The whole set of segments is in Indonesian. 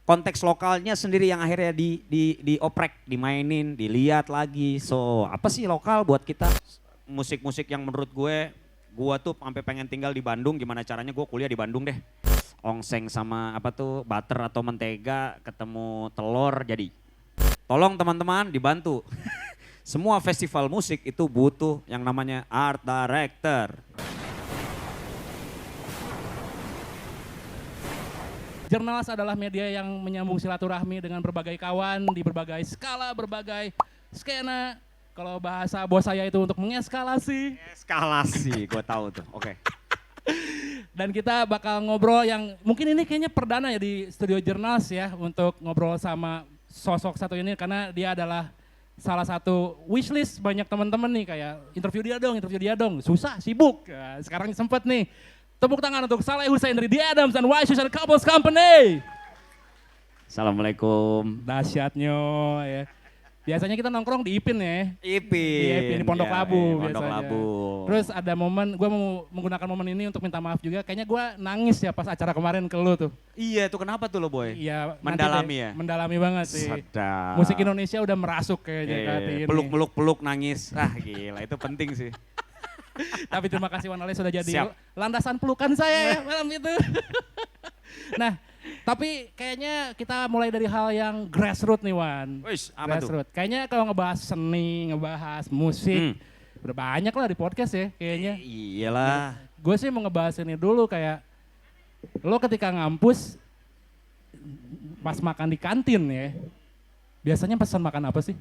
konteks lokalnya sendiri yang akhirnya dioprek, dimainin, dilihat lagi. So apa sih lokal buat kita? Musik-musik yang menurut gue tuh sampai pengen tinggal di Bandung, gimana caranya gue kuliah di Bandung deh. Ongseng sama apa tuh butter atau mentega ketemu telur jadi. Tolong teman-teman dibantu. Semua festival musik itu butuh yang namanya art director. Jurnalis adalah media yang menyambung silaturahmi dengan berbagai kawan di berbagai skala, berbagai skena. Kalau bahasa bos saya itu untuk mengeskalasi. Eskalasi, gue tahu tuh. Oke. Dan kita bakal ngobrol yang mungkin ini kayaknya perdana ya di studio Jurnalis ya untuk ngobrol sama sosok satu ini karena dia adalah salah satu wishlist banyak teman-teman nih kayak interview dia dong. Susah, sibuk. Nah, sekarang sempet nih. Tepuk tangan untuk Saleh Hussein dari The Adams dan Wise and Couples Company. Assalamualaikum. Dahsyatnya ya. Biasanya kita nongkrong di Ipin ya. Ipin. Di Pondok Labu Pondok biasanya. Labu. Terus ada momen, gue mau menggunakan momen ini untuk minta maaf juga. Kayaknya gue nangis ya pas acara kemarin ke lu tuh. Iya itu kenapa tuh lo boy? Iya. Mendalami ya? Mendalami banget sih. Sedap. Musik Indonesia udah merasuk kayaknya ke hati ini. Peluk nangis. Ah gila itu penting sih. Tapi terima kasih Wan Ale sudah jadi Siap. landasan pelukan saya ya malam itu. Nah, tapi kayaknya kita mulai dari hal yang grassroots nih Wan. Wih, apa tuh? Grassroots. Kayaknya kalau ngebahas seni, ngebahas musik, udah banyak lah di podcast ya kayaknya. Iyalah. Gue sih mau ngebahas ini dulu kayak lo ketika ngampus pas makan di kantin ya, biasanya pesan makan apa sih?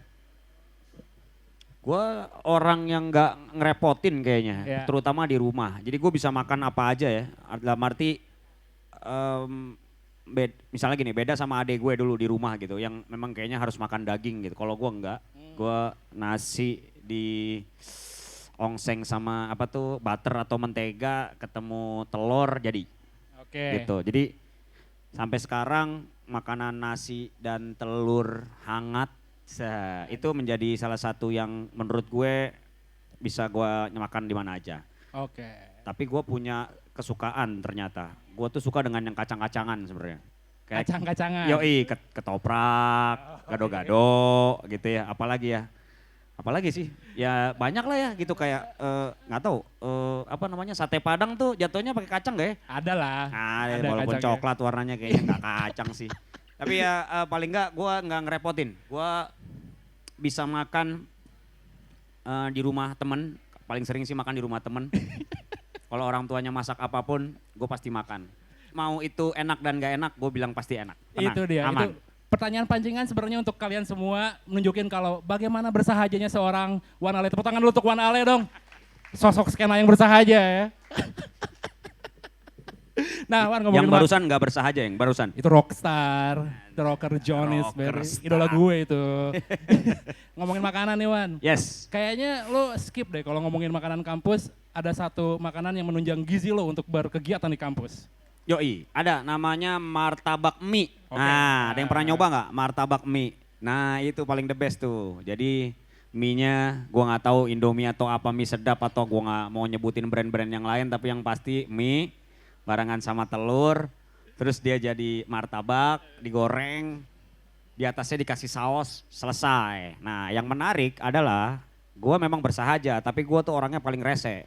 Gue orang yang nggak ngerepotin kayaknya, Ya. terutama di rumah. Jadi gue bisa makan apa aja ya. Dalam arti, misalnya gini, beda sama adek gue dulu di rumah gitu, yang memang kayaknya harus makan daging gitu. Kalau gue enggak, gue nasi di ongseng sama apa tuh butter atau mentega ketemu telur jadi. Oke. Gitu. Jadi sampai sekarang makanan nasi dan telur hangat itu menjadi salah satu yang menurut gue bisa gue makan di mana aja. Oke. Tapi gue punya kesukaan ternyata. Gue tuh suka dengan yang kacang-kacangan sebenarnya. Kacang-kacangan. Yoi, ketoprak, gado-gado gitu ya. Apalagi sih? Ya banyak lah ya gitu kayak nggak tahu apa namanya sate Padang tuh jatuhnya pakai kacang gak ya? Ada lah. Ada walaupun kacangnya. coklat warnanya kayaknya nggak kacang sih. Tapi ya paling nggak gue nggak ngerepotin. Gue bisa makan di rumah temen. Paling sering sih makan di rumah temen. Kalau orang tuanya masak apapun, gue pasti makan. Mau itu enak dan gak enak, gue bilang pasti enak. Tenang, Itu dia. aman. Itu pertanyaan pancingan sebenarnya untuk kalian semua menunjukin kalau bagaimana bersahajanya seorang Wan Ale. Tepuk tangan dulu untuk Wan Ale dong. Sosok skena yang bersahaja ya. Nah, Wan ngomongin Yang barusan nggak bersahaja yang barusan. itu rockstar, itu rocker Johnny's Rockstar. idola gue itu. Ngomongin makanan nih Wan. Yes. Kayaknya lo skip deh kalau ngomongin makanan kampus, ada satu makanan yang menunjang gizi lo untuk berkegiatan di kampus. Yoi, ada namanya martabak mie. Oke. Nah, ada yang pernah nyoba nggak martabak mie? Nah, itu paling the best tuh. Jadi mie-nya gua nggak tahu Indomie atau apa mie sedap atau gua nggak mau nyebutin brand-brand yang lain, tapi yang pasti mie barengan sama telur, terus dia jadi martabak, digoreng, di atasnya dikasih saus, selesai. Nah, yang menarik adalah gua memang bersahaja, tapi gua tuh orangnya paling rese.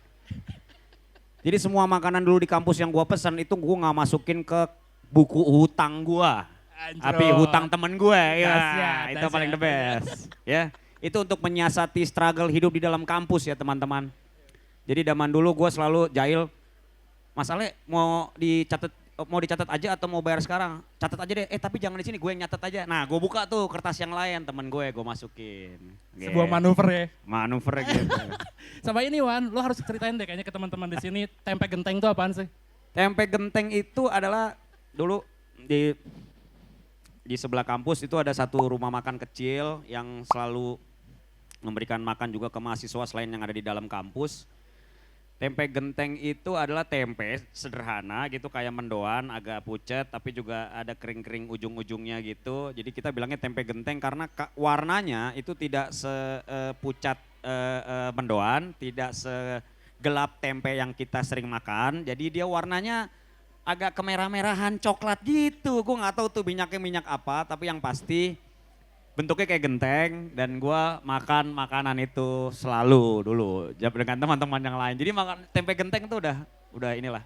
Jadi semua makanan dulu di kampus yang gua pesan itu gua nggak masukin ke buku hutang gua. Tapi hutang temen gue, ya Dahsyat, itu paling the best. Ya, itu untuk menyiasati struggle hidup di dalam kampus ya teman-teman. Jadi zaman dulu gue selalu jahil, Mas Ale mau dicatat aja atau mau bayar sekarang? Catat aja deh, tapi jangan di sini gue yang nyatet aja. Nah gue buka tuh kertas yang lain temen gue masukin. Sebuah Gitu. manuver ya. Manuver gitu. Sama ini Wan, lo harus ceritain deh kayaknya ke teman-teman di sini tempe genteng itu apaan sih? Tempe genteng itu adalah dulu di sebelah kampus itu ada satu rumah makan kecil yang selalu memberikan makan juga ke mahasiswa selain yang ada di dalam kampus. Tempe genteng itu adalah tempe sederhana gitu kayak mendoan agak pucet tapi juga ada kering-kering ujung-ujungnya gitu. Jadi kita bilangnya tempe genteng karena warnanya itu tidak sepucat mendoan, tidak segelap tempe yang kita sering makan. Jadi dia warnanya agak kemerah-merahan coklat gitu. Gue nggak tahu tuh minyaknya minyak apa, tapi yang pasti bentuknya kayak genteng dan gue makan makanan itu selalu dulu dengan teman-teman yang lain. Jadi makan tempe genteng tuh udah inilah,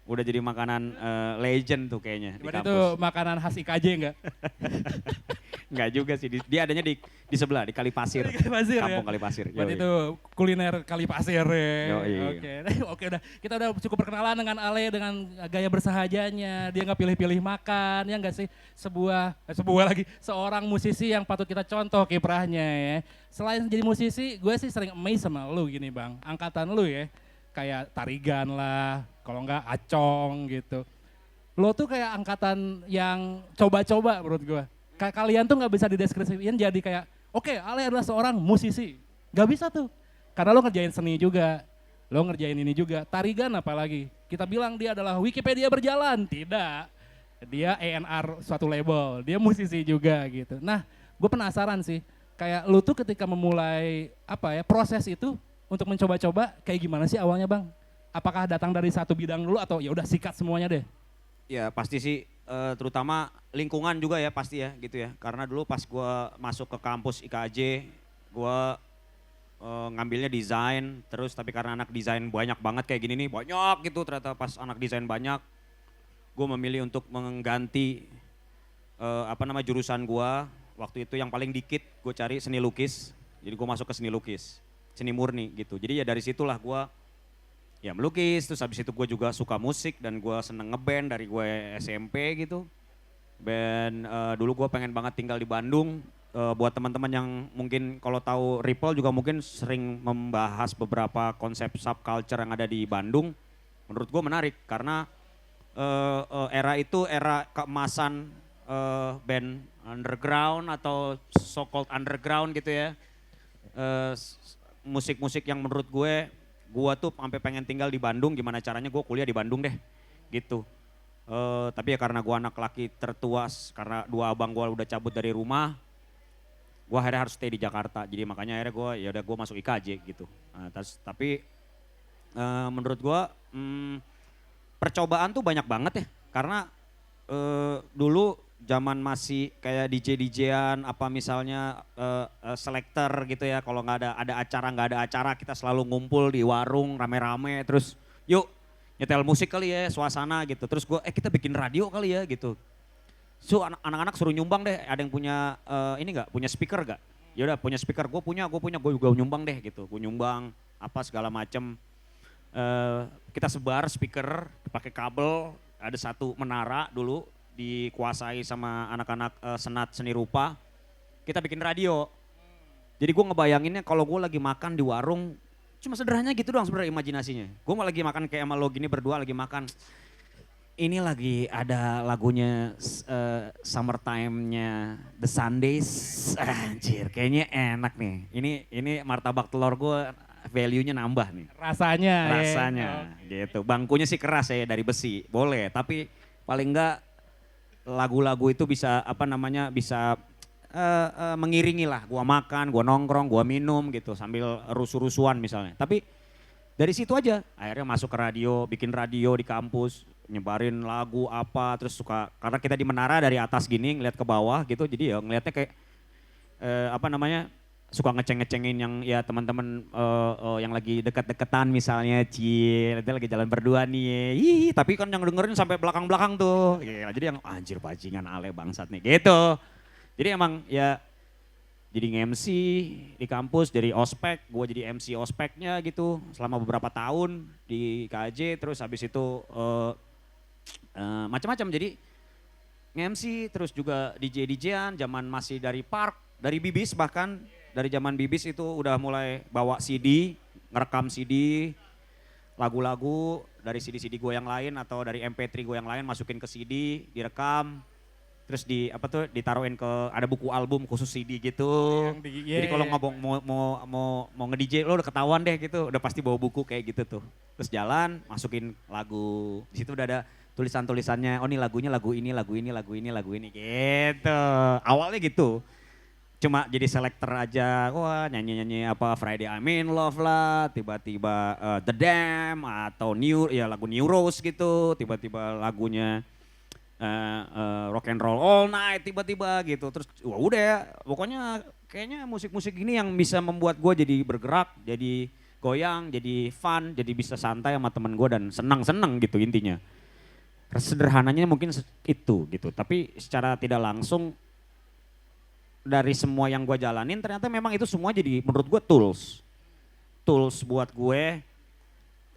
udah jadi makanan legend tuh kayaknya di Berarti itu kampus. makanan khas IKJ enggak? Enggak juga sih, dia adanya di sebelah, di Kalipasir. Di Kalipasir, Kampung ya? Kalipasir. Berarti yoi. itu kuliner Kalipasir ya. Yoi. Oke, oke udah. Kita udah cukup perkenalan dengan Ale dengan gaya bersahajanya. Dia nggak pilih-pilih makan, ya nggak sih? Seorang musisi yang patut kita contoh kiprahnya ya. Selain jadi musisi, gue sih sering amazed sama lu gini bang. Angkatan lu ya, kayak Tarigan lah, kalau nggak Acong gitu. Lo tuh kayak angkatan yang coba-coba menurut gue. Kalian tuh nggak bisa dideskripsikan jadi kayak, oke, Ale adalah seorang musisi. Gak bisa tuh. Karena lo ngerjain seni juga. Lo ngerjain ini juga. Tarigan apalagi. Kita bilang dia adalah Wikipedia berjalan. Tidak. Dia A&R suatu label. Dia musisi juga gitu. Nah, gue penasaran sih. Kayak lo tuh ketika memulai proses itu untuk mencoba-coba kayak gimana sih awalnya bang? Apakah datang dari satu bidang dulu atau ya udah sikat semuanya deh? Ya pasti sih, terutama lingkungan juga ya pasti ya gitu ya. Karena dulu pas gue masuk ke kampus IKJ, gue ngambilnya desain, terus tapi karena anak desain banyak banget kayak gini nih, banyak gitu ternyata pas anak desain banyak, gue memilih untuk mengganti jurusan gue. Waktu itu yang paling dikit gue cari seni lukis, jadi gue masuk ke seni lukis, seni murni gitu. Jadi ya dari situlah gue ya melukis, terus habis itu gue juga suka musik dan gue seneng ngeband dari gue SMP gitu. Band dulu gue pengen banget tinggal di Bandung. Buat teman-teman yang mungkin kalau tahu Ripple juga mungkin sering membahas beberapa konsep subculture yang ada di Bandung. Menurut gue menarik karena era itu era keemasan band underground atau so-called underground gitu ya. Musik-musik yang menurut gue tuh sampai pengen tinggal di Bandung, gimana caranya gue kuliah di Bandung deh gitu. Tapi ya karena gue anak laki tertua, karena dua abang gue udah cabut dari rumah, gue akhirnya harus stay di Jakarta. Jadi makanya akhirnya gue masuk IKJ gitu. Nah, tapi menurut gue percobaan tuh banyak banget ya. Karena dulu zaman masih kayak DJ-DJ-an apa misalnya selektor gitu ya. Kalau nggak ada acara kita selalu ngumpul di warung rame-rame terus yuk nyetel musik kali ya, suasana gitu. Terus kita bikin radio kali ya gitu. So anak-anak suruh nyumbang deh, ada yang punya punya speaker gak? Ya udah punya speaker, gue juga nyumbang deh gitu. Gue nyumbang apa segala macem. Kita sebar speaker pakai kabel, ada satu menara dulu dikuasai sama anak-anak senat seni rupa. Kita bikin radio. Jadi gue ngebayanginnya kalau gue lagi makan di warung, cuma sederhana gitu doang sebenarnya imajinasinya. Gue lagi makan kayak sama lo gini berdua lagi makan. Ini lagi ada lagunya Summertime-nya The Sundays. Anjir, kayaknya enak nih. Ini martabak telur gue value-nya nambah nih. Rasanya gitu. Bangkunya sih keras ya dari besi, boleh. Tapi paling enggak lagu-lagu itu bisa bisa mengiringi lah. Gua makan, gua nongkrong, gua minum gitu sambil rusuh-rusuhan misalnya. Tapi dari situ aja akhirnya masuk ke radio, bikin radio di kampus, nyebarin lagu apa, terus suka karena kita di menara dari atas gini ngeliat ke bawah gitu, jadi ya ngeliatnya kayak suka ngeceng-ngecengin yang ya teman-teman yang lagi deket-deketan misalnya, nanti lagi jalan berdua nih, tapi kan yang dengerin sampai belakang-belakang tuh, gila, jadi yang anjir bajingan Ale bangsat nih gitu. Jadi emang ya jadi MC di kampus, dari ospek, gue jadi MC ospeknya gitu selama beberapa tahun di KJ, terus habis itu macam-macam jadi MC, terus juga DJ-DJ-an, zaman masih dari Park, dari Bibis bahkan. Dari zaman Bibis itu udah mulai bawa CD, ngerekam CD, lagu-lagu dari CD-CD gue yang lain atau dari MP3 gue yang lain masukin ke CD, direkam, terus ditaruhin ke ada buku album khusus CD gitu. Jadi kalau ngomong mau nge-DJ lo udah ketahuan deh gitu, udah pasti bawa buku kayak gitu tuh. Terus jalan, masukin lagu, di situ udah ada tulisan-tulisannya, oh nih lagunya lagu ini gitu. Awalnya gitu. cuma jadi selektor aja, wah nyanyi-nyanyi apa Friday I'm in Love lah, tiba-tiba The Dam atau lagu New Rose gitu, tiba-tiba lagunya Rock and Roll All Night tiba-tiba gitu. Terus wah udah ya, pokoknya kayaknya musik-musik ini yang bisa membuat gue jadi bergerak, jadi goyang, jadi fun, jadi bisa santai sama temen gue dan senang-senang gitu intinya. Sederhananya mungkin itu gitu, tapi secara tidak langsung dari semua yang gue jalanin ternyata memang itu semua jadi menurut gue tools buat gue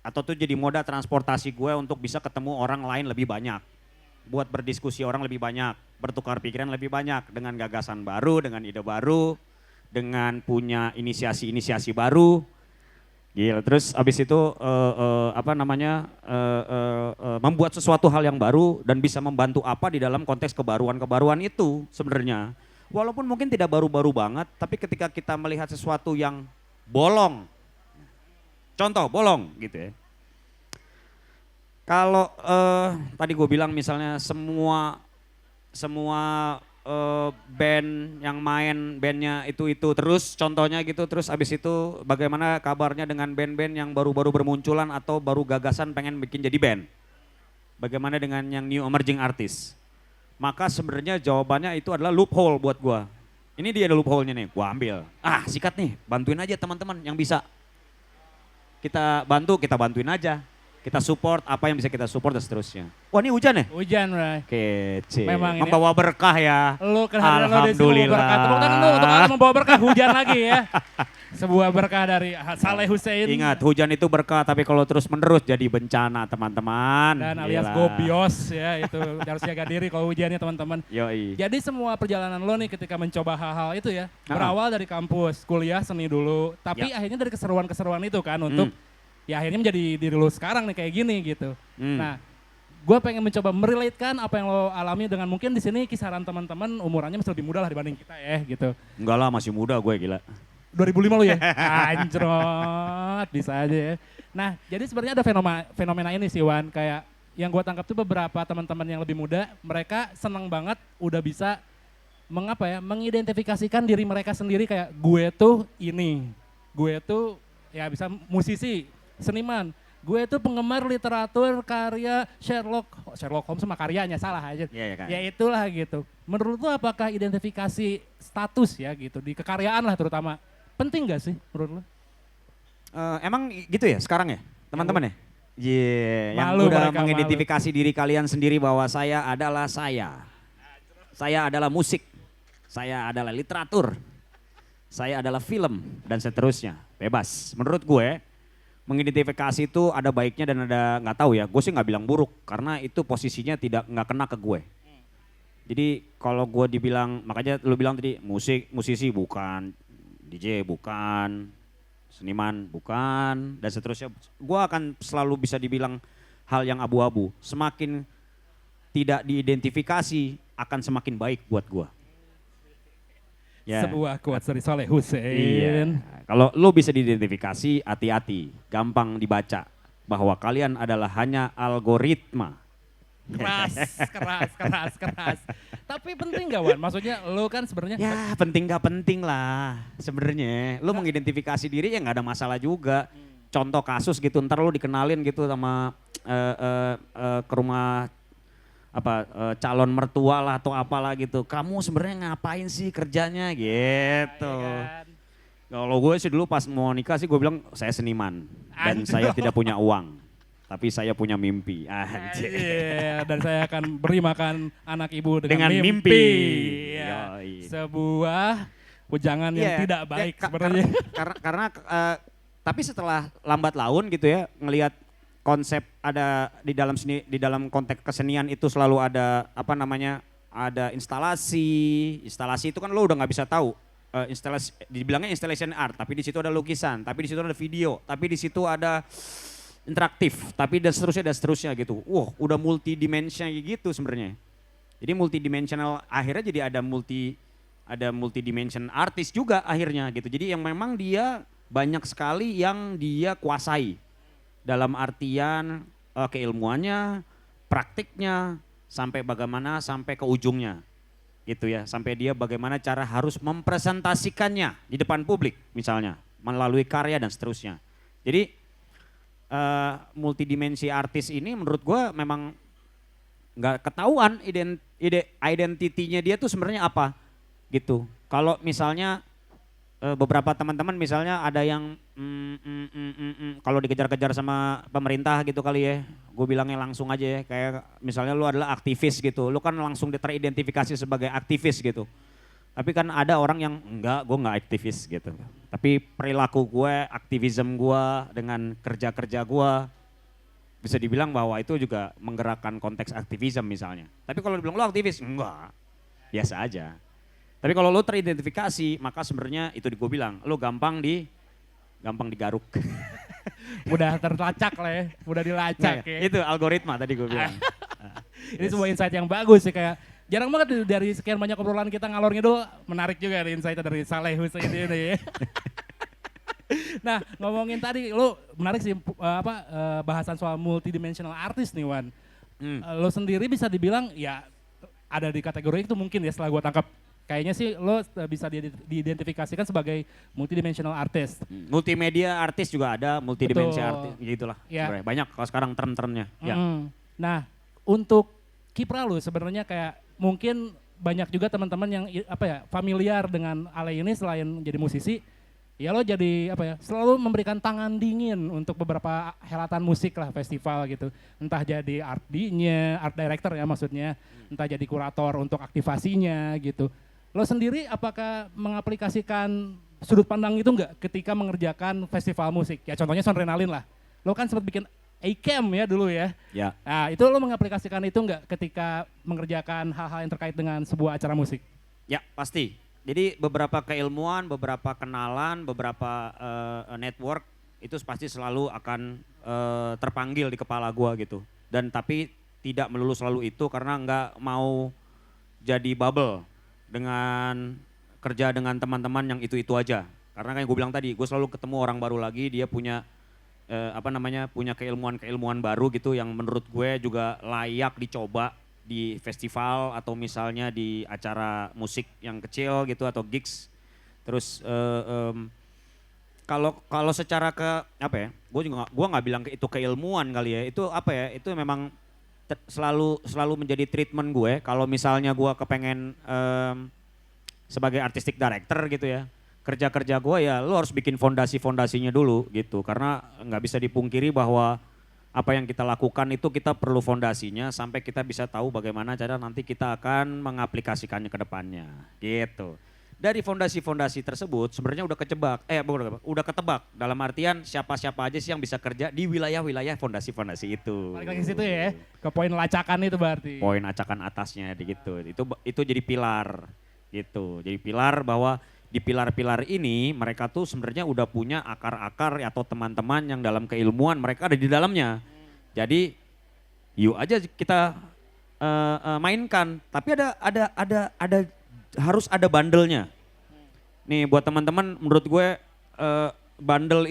atau tuh jadi moda transportasi gue untuk bisa ketemu orang lain lebih banyak, buat berdiskusi orang lebih banyak, bertukar pikiran lebih banyak dengan gagasan baru, dengan ide baru, dengan punya inisiasi baru. Gila, terus abis itu membuat sesuatu hal yang baru dan bisa membantu apa di dalam konteks kebaruan-kebaruan itu sebenarnya. Walaupun mungkin tidak baru-baru banget, tapi ketika kita melihat sesuatu yang bolong, contoh bolong gitu ya. Kalau tadi gue bilang misalnya semua band yang main bandnya itu terus contohnya gitu, terus abis itu bagaimana kabarnya dengan band-band yang baru-baru bermunculan atau baru gagasan pengen bikin jadi band. Bagaimana dengan yang new emerging artist. Maka sebenarnya jawabannya itu adalah loophole buat gua. Ini dia ada loophole-nya nih, gua ambil. Sikat nih, bantuin aja teman-teman yang bisa. Kita bantuin aja. Kita support apa yang bisa kita support dan seterusnya. Wah ini hujan ya? Hujan, Bray. Kece. Memang ini- Membawa berkah ya. Lu kehadiran lo di sini membawa berkah. Tepuk tangan lu untuk membawa berkah hujan lagi ya. Sebuah berkah dari Saleh Hussein. Ingat hujan itu berkah tapi kalau terus menerus jadi bencana teman-teman. Dan alias Gila. gobios ya, itu harus jaga diri kalau hujannya teman-teman. Yoi. Jadi semua perjalanan lo nih ketika mencoba hal-hal itu ya, berawal dari kampus, kuliah seni dulu, tapi akhirnya dari keseruan-keseruan itu kan untuk ya akhirnya menjadi diri lo sekarang nih kayak gini gitu. Nah, gue pengen mencoba merelatekan apa yang lo alami dengan mungkin di sini kisaran teman-teman umurannya masih lebih muda lah dibanding kita ya gitu. Enggak lah masih muda gue gila. 2005 lo ya? Anjrot, bisa aja ya. Nah, jadi sebenarnya ada fenomena ini sih Wan, kayak yang gue tangkap tuh beberapa teman-teman yang lebih muda, mereka senang banget udah bisa mengidentifikasikan diri mereka sendiri kayak gue tuh ini, gue tuh ya bisa musisi, seniman, gue tuh penggemar literatur karya Sherlock Holmes sama karyanya salah aja. Iya, kan. Ya itulah gitu. Menurut lu apakah identifikasi status ya gitu di kekaryaan lah terutama penting gak sih menurut lu? Emang gitu ya sekarang ya teman-teman ya? Iya, yang Malu udah mereka, mengidentifikasi diri kalian sendiri bahwa saya adalah saya. Saya adalah musik, saya adalah literatur, saya adalah film dan seterusnya. Bebas. Menurut gue mengidentifikasi itu ada baiknya dan ada nggak tahu ya. Gue sih nggak bilang buruk karena itu posisinya nggak kena ke gue. Jadi kalau gue dibilang, makanya lu bilang tadi musisi bukan, DJ bukan, seniman bukan, dan seterusnya. Gue akan selalu bisa dibilang hal yang abu-abu. Semakin tidak diidentifikasi akan semakin baik buat gue. Ya. Sebuah quotes dari Saleh Hussein. Iya. Kalau lu bisa diidentifikasi, hati-hati, gampang dibaca bahwa kalian adalah hanya algoritma. Keras. Tapi penting gak Wan? Maksudnya lo kan sebenarnya Ya penting gak penting lah sebenarnya. Lu mengidentifikasi diri ya gak ada masalah juga. Contoh kasus gitu, ntar lu dikenalin gitu sama ke rumah calon mertua lah atau apalah gitu. Kamu sebenarnya ngapain sih kerjanya gitu. Kalau gue sih dulu pas mau nikah sih gue bilang saya seniman dan saya tidak punya uang. Tapi saya punya mimpi. Dan saya akan beri makan anak ibu dengan mimpi. Ya. Sebuah ujangan yang tidak baik sebenarnya. Karena tapi setelah lambat laun gitu ya ngelihat konsep ada di dalam seni, di dalam konteks kesenian itu selalu ada ada instalasi itu kan lo udah nggak bisa tahu instalasi dibilangnya installation art tapi di situ ada lukisan tapi di situ ada video tapi di situ ada interaktif tapi dan seterusnya gitu. Udah multidimensional gitu sebenarnya. Jadi multidimensional akhirnya jadi ada multidimension artis juga akhirnya gitu. Jadi yang memang dia banyak sekali yang dia kuasai dalam artian keilmuannya, praktiknya sampai bagaimana sampai ke ujungnya. gitu ya. Sampai dia bagaimana cara harus mempresentasikannya di depan publik misalnya melalui karya dan seterusnya. Jadi multidimensi artis ini menurut gue memang nggak ketahuan identitinya dia tuh sebenarnya apa gitu. Kalau misalnya beberapa teman-teman misalnya ada yang kalau dikejar-kejar sama pemerintah gitu kali ya, gue bilangnya langsung aja ya, kayak misalnya lu adalah aktivis gitu, lu kan langsung teridentifikasi sebagai aktivis gitu. Tapi kan ada orang yang enggak, gue nggak aktivis gitu. Tapi perilaku gue, aktivisme gue dengan kerja-kerja gue bisa dibilang bahwa itu juga menggerakkan konteks aktivisme misalnya. Tapi kalau dibilang lu aktivis, enggak, biasa aja. Tapi kalau lo teridentifikasi, maka sebenarnya itu gue bilang, lo gampang digaruk. Udah terlacak lah ya, udah dilacak ya. Itu algoritma tadi gue bilang. Ini sebuah insight yang bagus sih, kayak jarang banget dari sekian banyak obrolan kita ngalor ngidul, menarik juga ada insight dari Saleh Hussein ini ya. Nah, ngomongin tadi lo menarik sih bahasan soal multidimensional artist nih Wan. Lo sendiri bisa dibilang ya ada di kategori itu mungkin ya setelah gue tangkap. Kayaknya sih lo bisa diidentifikasikan sebagai multidimensional artist. Multimedia artis juga ada, multidimensi artis gitulah. Ya. Banyak kalau sekarang term-termnya. Ya. Nah, untuk kiprah lo sebenarnya kayak mungkin banyak juga teman-teman yang familiar dengan Ale ini selain jadi musisi, ya lo jadi selalu memberikan tangan dingin untuk beberapa helatan musik lah, festival gitu. Entah jadi art director ya maksudnya, entah jadi kurator untuk aktivasinya gitu. Lo sendiri apakah mengaplikasikan sudut pandang itu enggak ketika mengerjakan festival musik? Ya contohnya Sonrenalin lah. Lo kan sempat bikin A-Camp ya dulu ya. Ya. Nah itu lo mengaplikasikan itu enggak ketika mengerjakan hal-hal yang terkait dengan sebuah acara musik? Ya pasti. Jadi beberapa keilmuan, beberapa kenalan, beberapa network itu pasti selalu akan terpanggil di kepala gua gitu. Dan tapi tidak melulu selalu itu karena nggak mau jadi bubble dengan kerja dengan teman-teman yang itu aja. Karena kayak gue bilang tadi, gue selalu ketemu orang baru lagi, dia punya punya keilmuan baru gitu yang menurut gue juga layak dicoba di festival atau misalnya di acara musik yang kecil gitu atau gigs. Terus kalau secara gue nggak bilang itu keilmuan kali ya, itu itu memang selalu menjadi treatment gue. Kalau misalnya gue kepengen sebagai artistic director gitu ya, kerja gue ya lo harus bikin fondasinya dulu gitu, karena nggak bisa dipungkiri bahwa apa yang kita lakukan itu kita perlu fondasinya sampai kita bisa tahu bagaimana cara nanti kita akan mengaplikasikannya ke depannya gitu. Dari fondasi tersebut sebenarnya udah ketebak dalam artian siapa-siapa aja sih yang bisa kerja di wilayah-wilayah fondasi itu. Balik lagi situ ya, ke poin lacakan itu berarti. Poin acakan atasnya gitu. Itu jadi pilar gitu. Jadi pilar bahwa di pilar-pilar ini mereka tuh sebenarnya udah punya akar-akar atau teman-teman yang dalam keilmuan mereka ada di dalamnya. Jadi yuk aja kita mainkan, tapi ada harus ada bandelnya. Nih buat teman-teman menurut gue bandel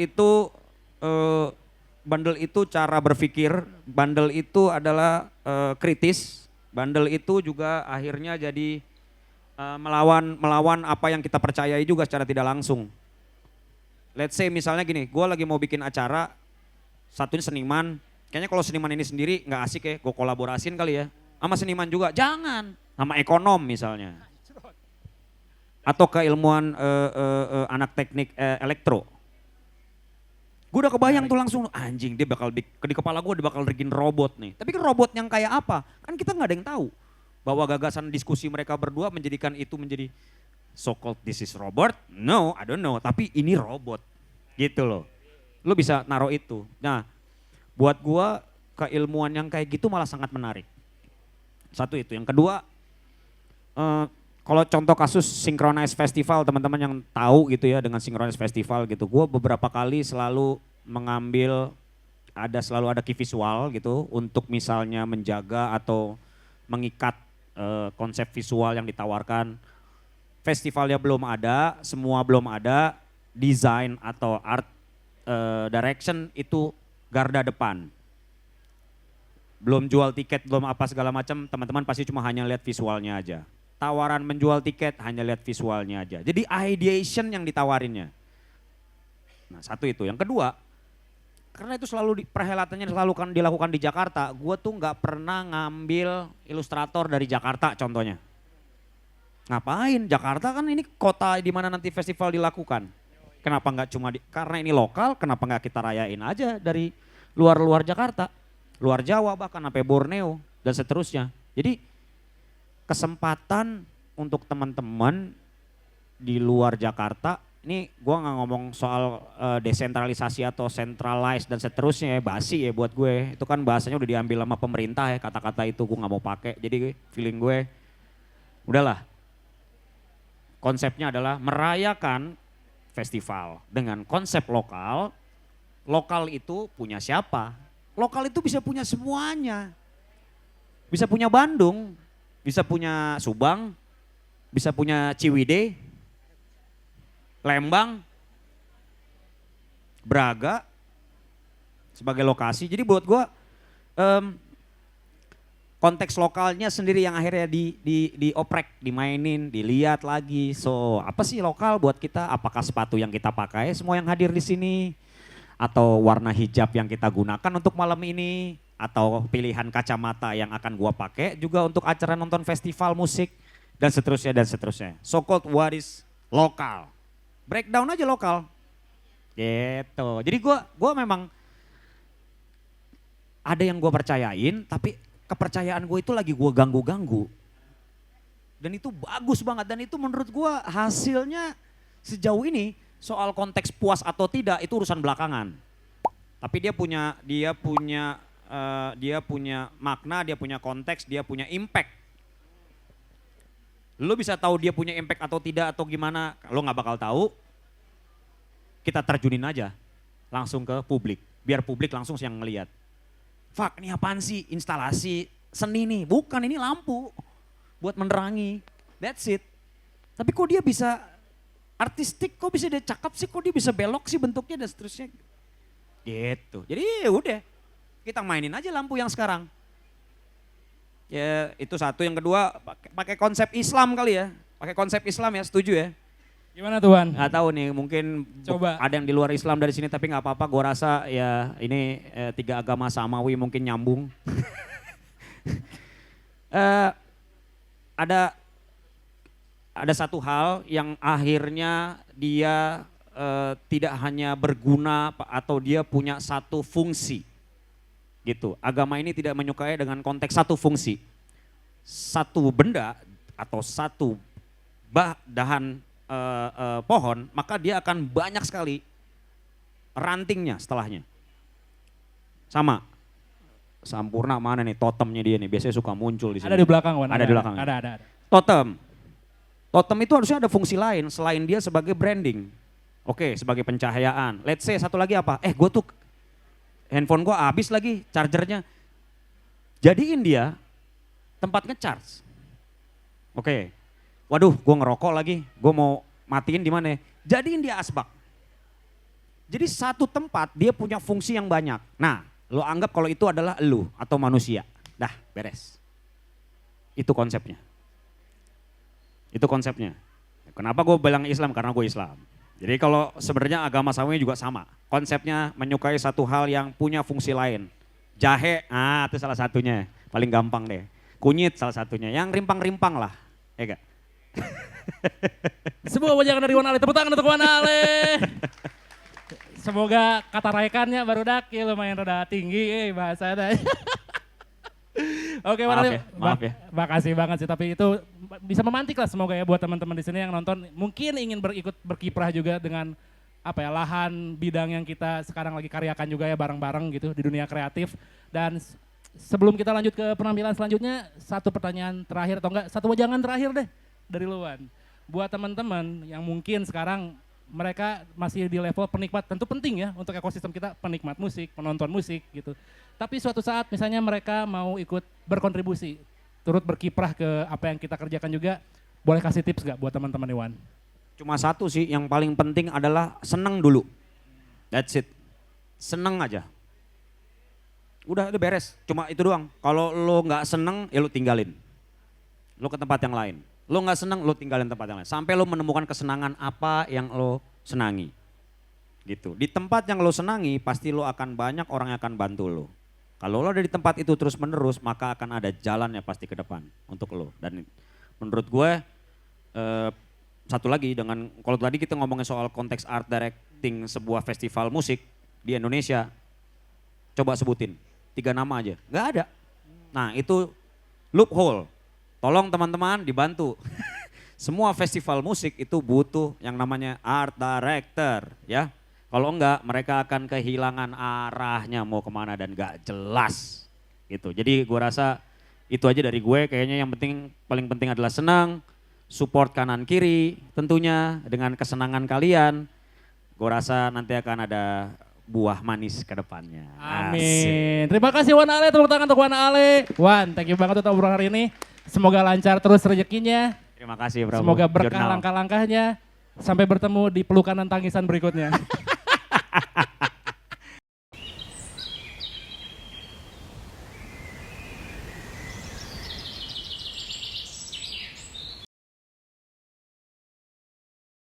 itu cara berpikir, bandel itu adalah kritis, bandel itu juga akhirnya jadi melawan apa yang kita percayai juga secara tidak langsung. Let's say misalnya gini, gue lagi mau bikin acara, satunya seniman, kayaknya kalau seniman ini sendiri nggak asik ya, gue kolaborasiin kali ya, sama seniman juga, jangan, sama ekonom misalnya. Atau keilmuan anak teknik elektro. Gue udah kebayang tuh langsung, anjing dia bakal di kepala gue dia bakal bikin robot nih. Tapi kan robot yang kayak apa? Kan kita nggak ada yang tahu. Bahwa gagasan diskusi mereka berdua menjadikan itu menjadi so-called this is robot. No, I don't know. Tapi ini robot. Gitu loh. Lo bisa naruh itu. Nah, buat gue keilmuan yang kayak gitu malah sangat menarik. Satu itu. Yang kedua, kalau contoh kasus Synchronize Festival, teman-teman yang tahu gitu ya dengan Synchronize Festival gitu. Gue beberapa kali selalu selalu ada key visual gitu untuk misalnya menjaga atau mengikat konsep visual yang ditawarkan. Festivalnya belum ada, semua belum ada, desain atau art direction itu garda depan. Belum jual tiket, belum apa segala macam, teman-teman pasti cuma hanya lihat visualnya aja. tawaran menjual tiket hanya lihat visualnya aja. Jadi ideation yang ditawarinnya. Nah satu itu. Yang kedua, karena itu perhelatannya selalu kan dilakukan di Jakarta, gue tuh nggak pernah ngambil ilustrator dari Jakarta contohnya. Ngapain? Jakarta kan ini kota di mana nanti festival dilakukan. Kenapa nggak cuma karena ini lokal, kenapa nggak kita rayain aja dari luar Jakarta, luar Jawa bahkan sampai Borneo dan seterusnya. Jadi kesempatan untuk teman-teman di luar Jakarta, ini gua nggak ngomong soal desentralisasi atau centralized dan seterusnya ya, basi ya buat gue. Itu kan bahasanya udah diambil sama pemerintah ya, kata-kata itu gue nggak mau pakai. Jadi feeling gue, udahlah. Konsepnya adalah merayakan festival dengan konsep lokal. Lokal itu punya siapa? Lokal itu bisa punya semuanya. Bisa punya Bandung, bisa punya Subang, bisa punya Ciwidey, Lembang, Braga sebagai lokasi. Jadi buat gue konteks lokalnya sendiri yang akhirnya dioprek, dimainin, dilihat lagi. So apa sih lokal buat kita? Apakah sepatu yang kita pakai semua yang hadir di sini? Atau warna hijab yang kita gunakan untuk malam ini? Atau pilihan kacamata yang akan gua pakai juga untuk acara nonton festival musik dan seterusnya dan seterusnya. So called what is lokal. Breakdown aja lokal. Gitu. Jadi gua memang ada yang gua percayain tapi kepercayaan gue itu lagi gue ganggu-ganggu. Dan itu bagus banget dan itu menurut gue hasilnya sejauh ini soal konteks puas atau tidak itu urusan belakangan. Tapi dia punya makna, dia punya konteks, dia punya impact. Lo bisa tahu dia punya impact atau tidak atau gimana, lo nggak bakal tahu. Kita terjunin aja langsung ke publik, biar publik langsung yang ngelihat. Fuck, ini apaan sih? Instalasi seni nih. Bukan, ini lampu buat menerangi. That's it. Tapi kok dia bisa artistik, kok bisa dia cakep sih, kok dia bisa belok sih bentuknya dan seterusnya. Gitu. Jadi ya udah, kita mainin aja lampu yang sekarang. Ya itu satu. Yang kedua, pakai konsep Islam kali ya. Pakai konsep Islam ya, setuju ya? Gimana Tuan? Nggak tahu nih, mungkin Coba. ada yang di luar Islam dari sini tapi nggak apa-apa. Gue rasa ya ini tiga agama samawi mungkin nyambung. Ada satu hal yang akhirnya dia tidak hanya berguna atau dia punya satu fungsi. Gitu. Agama ini tidak menyukai dengan konteks satu fungsi. Satu benda atau satu dahan pohon, maka dia akan banyak sekali rantingnya setelahnya. Sama, Sampurna mana nih totemnya dia nih, biasanya suka muncul di sini. Ada di belakang, Wan. Ada di belakang. Ada. Totem itu harusnya ada fungsi lain selain dia sebagai branding. Oke, sebagai pencahayaan. Let's say satu lagi apa? Gue tuh handphone gue habis lagi chargernya. Jadiin dia tempat ngecharge. Oke. Waduh, gue ngerokok lagi, gue mau matiin di mana? Jadiin dia asbak. Jadi satu tempat dia punya fungsi yang banyak. Nah, lo anggap kalau itu adalah elu atau manusia. Dah, beres. Itu konsepnya. Itu konsepnya. Kenapa gue bilang Islam? Karena gue Islam. Jadi kalau sebenarnya agama samawi juga sama. Konsepnya menyukai satu hal yang punya fungsi lain. Jahe, itu salah satunya. Paling gampang deh. Kunyit salah satunya. Yang rimpang-rimpang lah. Ya gak? Semoga wajangan dari Wan Ale, tepuk tangan untuk Wan Ale. Semoga kata raikannya baru daki lumayan rada tinggi bahasanya. Oke Wan Ale, maaf ya. makasih banget sih, tapi itu bisa memantik lah semoga ya buat teman-teman di sini yang nonton mungkin ingin berkiprah juga dengan lahan bidang yang kita sekarang lagi karyakan juga ya bareng-bareng gitu di dunia kreatif. Dan sebelum kita lanjut ke penampilan selanjutnya, satu pertanyaan terakhir atau enggak, satu wajangan terakhir deh dari luan. Buat teman-teman yang mungkin sekarang mereka masih di level penikmat, tentu penting ya untuk ekosistem kita, penikmat musik, penonton musik gitu. Tapi suatu saat misalnya mereka mau ikut berkontribusi, turut berkiprah ke apa yang kita kerjakan juga, boleh kasih tips gak buat teman-teman Iwan? Cuma satu sih, yang paling penting adalah seneng dulu. That's it. Seneng aja. Udah beres, cuma itu doang. Kalau lo gak seneng, ya lo tinggalin. Lo ke tempat yang lain. Lo nggak senang, lo tinggalin tempat yang lain. Sampai lo menemukan kesenangan apa yang lo senangi. Gitu. Di tempat yang lo senangi, pasti lo akan banyak orang yang akan bantu lo. Kalau lo ada di tempat itu terus menerus, maka akan ada jalannya pasti ke depan untuk lo. Dan menurut gue, satu lagi dengan, kalau tadi kita ngomongin soal konteks art directing sebuah festival musik di Indonesia, coba sebutin 3 nama aja, nggak ada. Nah itu loophole. Tolong teman-teman dibantu. Semua festival musik itu butuh yang namanya art director ya. Kalau enggak mereka akan kehilangan arahnya mau kemana dan gak jelas gitu. Jadi gue rasa itu aja dari gue, kayaknya yang paling penting adalah senang, support kanan kiri tentunya dengan kesenangan kalian. Gue rasa nanti akan ada buah manis ke depannya. Amin. Terima kasih Wan Ale, tepuk tangan untuk Wan Ale. Wan, thank you banget untuk obrolan hari ini. Semoga lancar terus rezekinya. Terima kasih Prabu. Semoga berkah Jurnal. langkah-langkahnya. Sampai bertemu di pelukan dan tangisan berikutnya.